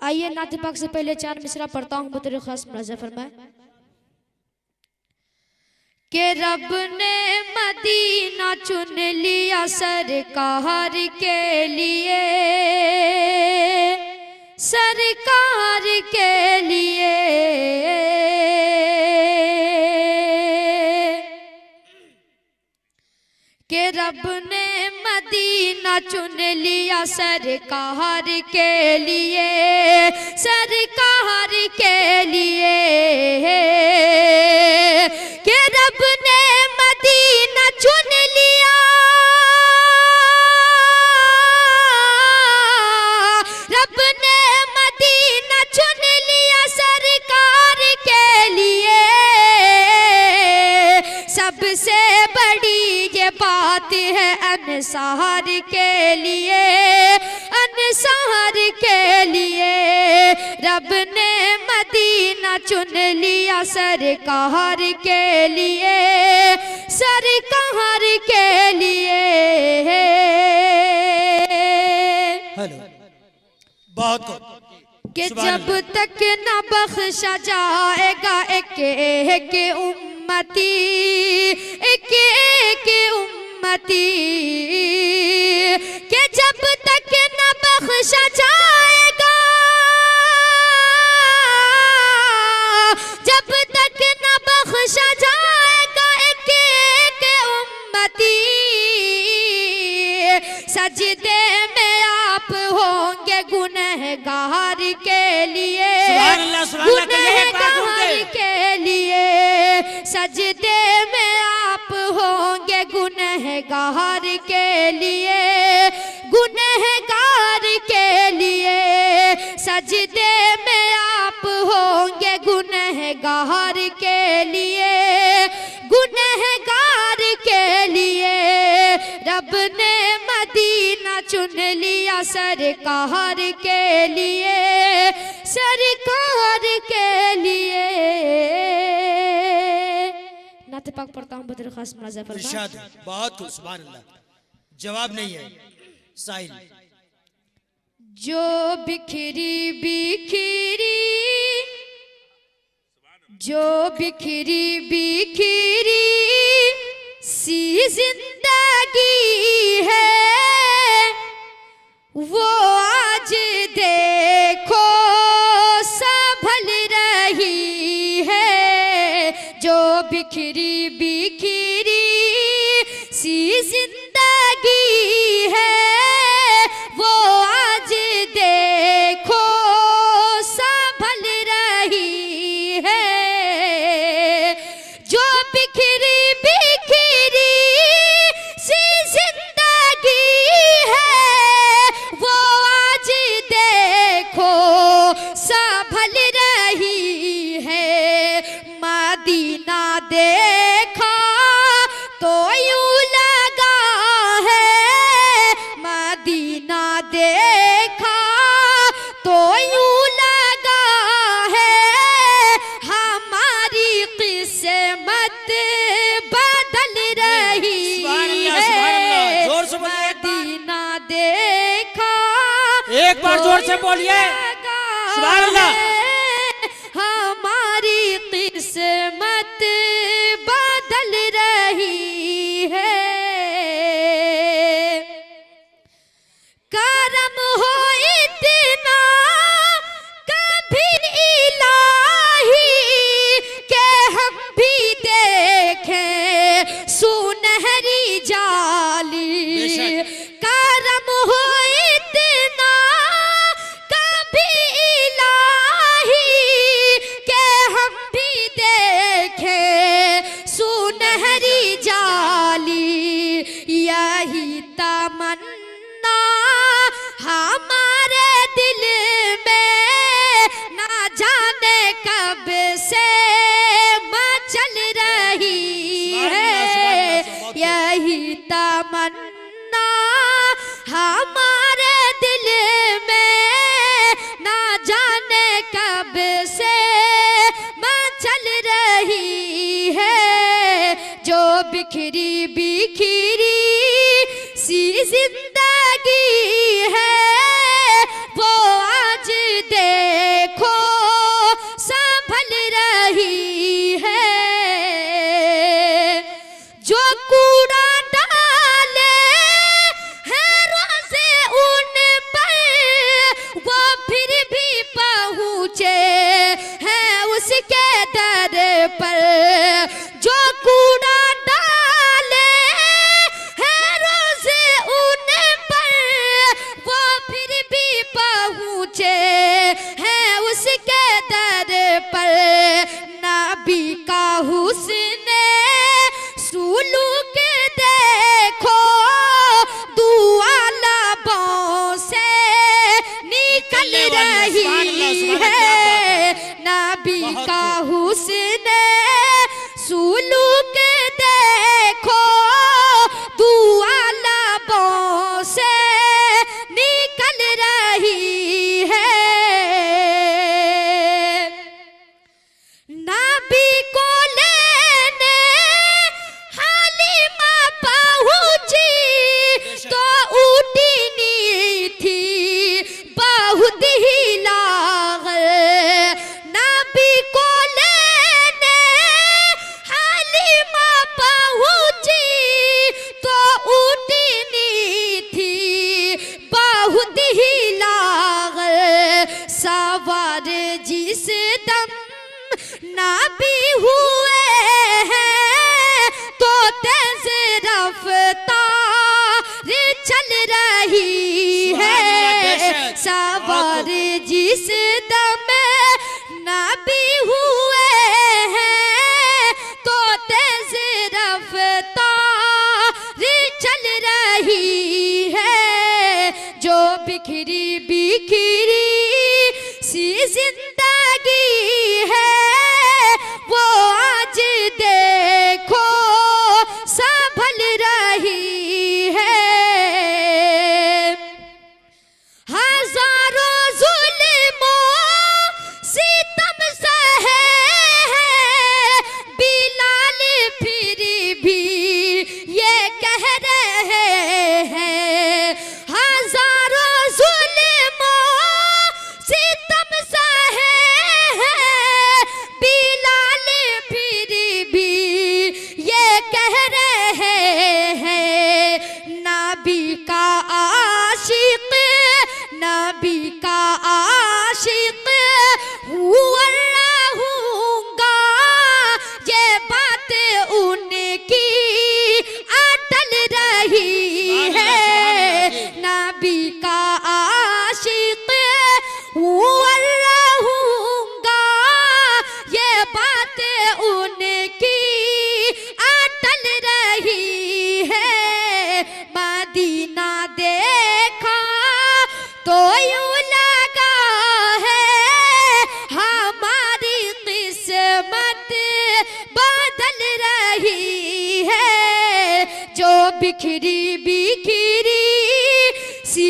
आइए नात पाक से पहले 4 मिसरा पढ़ता हूँ, बतौर खास मुलाजा फरमाए कि रब ने मदीना चुन लिया सरकार के लिए, सरकार के लिए। कि रब ने मदीना चुन लिया सरकार के लिए, सरकार के लिए। कि रब ने मदीना चुन लिया, रब ने मदीना चुन लिया सरकार के लिए। सबसे बड़ी ये बात है अनसार के लिए, अनसार के लिए। रब ने मदीना चुन लिया सरकार के लिए, सरकार के लिए। हेलो, बहुत कि जब तक न बख्शा जाएगा एक एक उम्मती, एक एक उम्मती। कि जब तक न बख्शा जाएगा, जब तक न बख्शा जाएगा एक एक उम्मती, सजदे में आप होंगे गुनहगार के लिए, गुनहगार के लिए। सजदे में आप होंगे गुनहगार के लिए, गुनहगार के लिए। सजदे में आप होंगे गुनहगार के लिए, गुनहगार के लिए। रब ने मदीना चुन लिया सरकार के लिए, सरकार के लिए। नाते पाक पढ़ता हूँ, बतौर खास मुलाजा फरमाए। बहुत खूब, सुभान अल्लाह। जवाब नहीं है साहिल। जो बिखरी बिखरी, जो बिखरी बिखरी सी जिंदगी है, वो आज देखो संभल रही है। जो बिखरी बिखरी सी जिंदगी है, वो आज देखो संभल रही है। जो बिखरी बिखरी सी जिंदगी है, वो आज देखो संभल रही है। मदीना देखा तो यूं लगा है, मदीना देखा तो यूं लगा है, हमारी किस्मत बदल रही है। मदीना देखा, एक बार जोर से बोलिए सुभान अल्लाह। हमारी किस्मत बदल रही है। करम हो इतना कभी इलाही के हम भी देखें सुनहरी जाली। करम हो इतना कभी इलाही के हम भी देखें सुनहरी जाली। यही तमन्ना हमारे दिल में ना जाने कब से मचल रही है। यही तमन्ना हमारे दिल में ना जाने कब से मचल रही है। जो बिखरी बिखरी सी जिंदगी है, वो आज दे पर जो कूड़ा डाले है रोज़े उन पर, वो फिर भी पहुँचे हैं उसके दर पर। नबी का हुस्न सुलूक देखो, दुआ लबों से निकल रही है। नबी का हुस्न सुलूक देखो, दुआ लबों से निकल रही है। नबी को लेने हालिमा पहुंची तो उठनी थी बहुत ही लागल। नबी को लेने हालिमा पहुंची तो उठनी थी बहुत ही लागल। सवार जिस दम नबी हुए हैं तो तेज रफ्तार चल रही है। सवार जिस दम नबी हुए हैं तो तेज रफ्तार चल रही है। जो बिखरी बिखरी सी जिंदगी है वो आज देखो संभल रही है। हजारों जुल्मों सितम सहे हैं बिलाल, फिर भी ये कह रहे हैं। हजारों जुल्मों सितम सहे हैं बिलाल, फिर भी ये कह रहे हैं। नबी का आशिक, नबी का आशिक हुआ रहूंगा, ये बात उनकी अटल रही है। नबी का आशिक हुआ रहूंगा, ये बात उनकी अटल रही है। मदीना देखा तो यूं लगा है हमारी किस्मत बदल रही है। जो बिखरी बिखरी सी